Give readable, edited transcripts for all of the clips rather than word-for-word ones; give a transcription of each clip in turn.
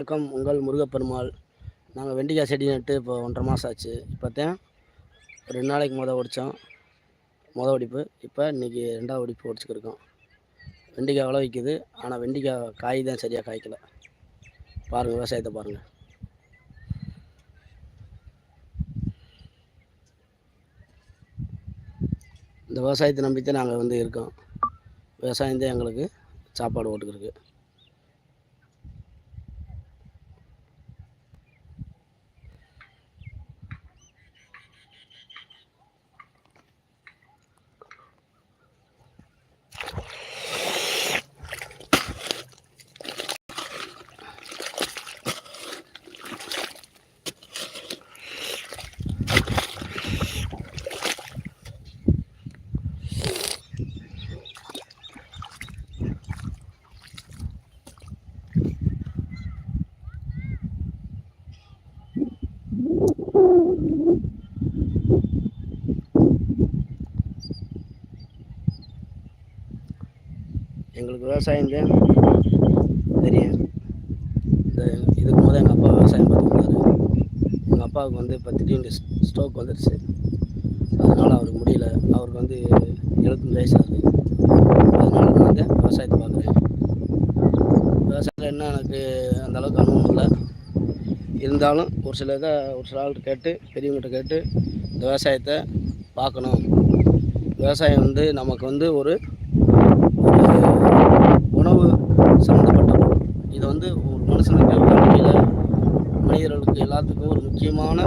வணக்கம். உங்கள் முருகப்பெருமாள். நாங்கள் வெண்டிக்காய் செடி நட்டு இப்போ 1.5 மாதம் ஆச்சு. இப்போத்தான் 2 நாளைக்கு ஒடித்தோம். ஒடிப்பு. இப்போ இன்றைக்கி 2வது ஒடிப்பு ஒடிச்சுக்கிருக்கோம். வெண்டிக்காய் விளைவிக்குது. ஆனால் வெண்டிக்காய் காய் தான் சரியாக காய்க்கலை. பாருங்கள், விவசாயத்தை பாருங்கள். இந்த விவசாயத்தை நம்பித்தான் நாங்கள் இருக்கோம். விவசாயம் தான் எங்களுக்கு சாப்பாடு ஓட்டுக்கிருக்கு. எங்களுக்கு விவசாயம் தான் தெரியும். இதுக்கு முதல் எங்கள் அப்பா விவசாயம் பார்த்துருந்தாரு. எங்கள் அப்பாவுக்கு இப்போ திடீர்னு ஸ்ட்ரோக் வந்துடுச்சு. அதனால் அவருக்கு முடியல. அவருக்கு 75 வயசு ஆகுது. அதனால் நான் தான் விவசாயத்தை பார்க்குறேன். விவசாயத்தில் என்ன எனக்கு அந்தளவுக்கு அனுபவம் இல்லை. இருந்தாலும் ஒரு சில ஆள்கிட்ட கேட்டு, பெரியவங்ககிட்ட கேட்டு இந்த விவசாயத்தை பார்க்கணும். விவசாயம் நமக்கு ஒரு உணவு சம்மந்தப்பட்ட இது ஒரு மனுஷனுக்கு வாழ்க்கையில் மனிதர்களுக்கு எல்லாத்துக்கும் ஒரு முக்கியமான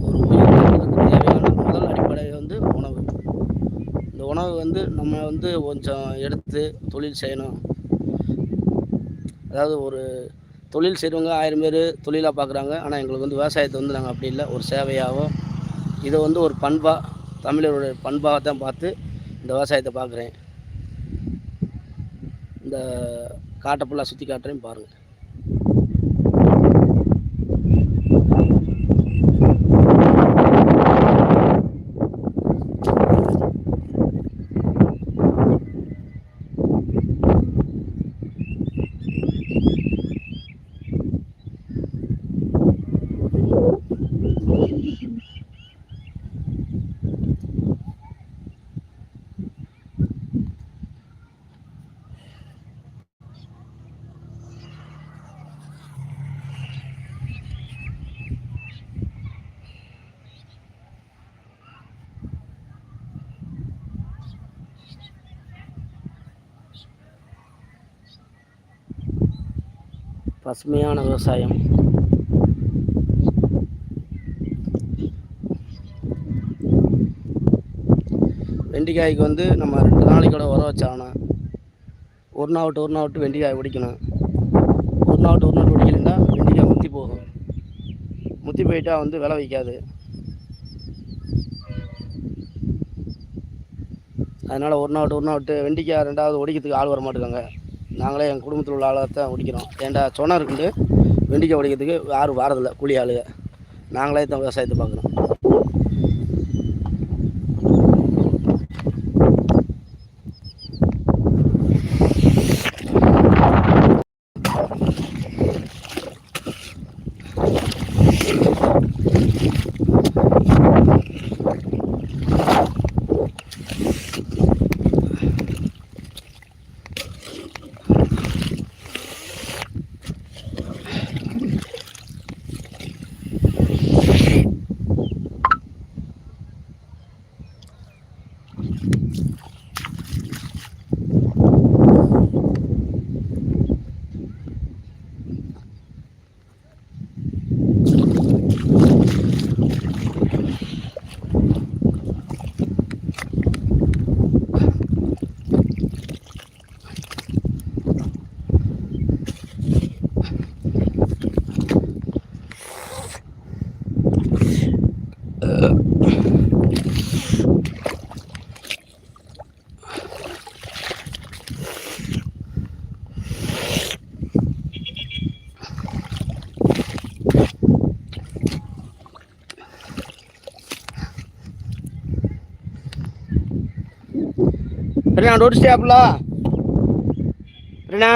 ஒரு உயிர்களுக்கு தேவையான முதல் அடிப்படை உணவு. இந்த உணவு நம்ம கொஞ்சம் எடுத்து தொழில் செய்யணும். அதாவது ஒரு தொழில் செய்கிறவங்க 1000 பேர் தொழிலாக பார்க்குறாங்க. ஆனால் எங்களுக்கு விவசாயத்தை நாங்கள் அப்படி இல்லை, ஒரு சேவையாகவும் இதை ஒரு பண்பாக, தமிழருடைய பண்பாக தான் பார்த்து இந்த விவசாயத்தை பார்க்குறேன். இந்த காட்டை ஃபுல்லாக சுற்றி காட்டுறேன், பாருங்கள். பசுமையான விவசாயம். வெண்டிக்காய்க்கு நம்ம 2 நாளைக்கு கூட உரம் வச்சாகணும். ஒரு நாள் விட்டு வெண்டிக்காய் ஒடிக்கணும். ஒரு நாள் விட்டு ஒடிக்கலைன்னா வெண்டிக்காய் முத்தி போகும். முத்தி போயிட்டால் விலை வைக்காது. அதனால் ஒரு நாள் விட்டு வெண்டிக்காய் 2வது ஒடிக்கிறதுக்கு ஆள் வர மாட்டேங்காங்க. நாங்களே எங்கள் குடும்பத்தில் உள்ள ஆளாக தான் ஒடிக்கிறோம். ஏன்டா சொன்ன இருக்குண்டு வெண்டிக்காய் ஒடிக்கிறதுக்கு யாரும் வாரதில்லை, கூலி ஆளுங்க. நாங்களே தான் விவசாயத்தை பார்க்குறோம். Rena, notice ya pula. Rena.